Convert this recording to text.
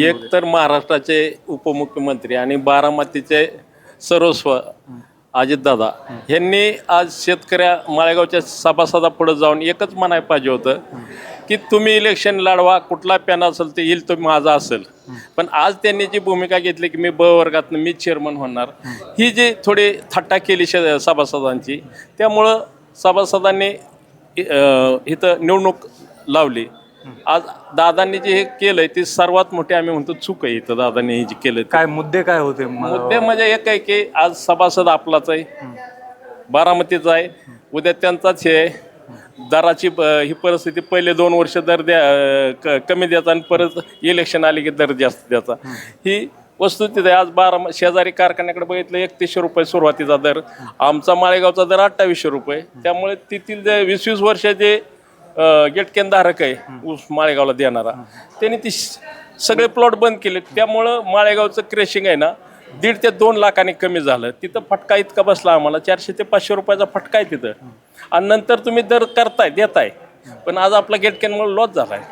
एक तर महाराष्ट्राचे उपमुख्यमंत्री आणि बारामतीचे सर्वस्व अजितदादा यांनी आज माळेगावच्या सभासदापुढे जाऊन एकच म्हणायला पाहिजे होतं की तुम्ही इलेक्शन लढवा, कुठला पॅन असेल ते येईल तो माझा असेल. पण आज त्यांनी जी भूमिका घेतली की मी ब वर्गातनं मी चेअरमन होणार, ही जी थोडी थट्टा केली सभासदांची, त्यामुळं सभासदांनी इथं निवडणूक लावली. आज दादांनी जे हे केलंय ते सर्वात मोठी आम्ही म्हणतो चूक आहे. इथं दादांनी हे जे केलं काय मुद्दे काय होते? मुद्दे म्हणजे एक आहे की आज सभासद आपलाच आहे, बारामतीचा आहे, उद्या त्यांचाच हे दराची ही परिस्थिती. पहिले 2 वर्ष दर कमी द्यायचा आणि परत इलेक्शन आले की दर जास्त द्यायचा, ही वस्तुस्थिती आहे. आज शेजारी कारखान्याकडे बघितलं 3100 रुपये सुरुवातीचा दर, आमचा माळेगावचा दर 2800 रुपये. त्यामुळे तिथील जे 20-20 वर्षाचे गेटकेन धारक आहे ऊस माळेगावला देणारा, त्यांनी ती सगळे प्लॉट बंद केले. त्यामुळं माळेगावचं क्रेशिंग आहे ना 1.5 ते 2 लाखांनी कमी झालं. तिथं फटका इतका बसला आम्हाला, 400 ते 500 रुपयाचा फटका आहे तिथं. आणि नंतर तुम्ही दर करताय देताय, पण आज आपला गेटकेनमुळे लॉस झाला आहे.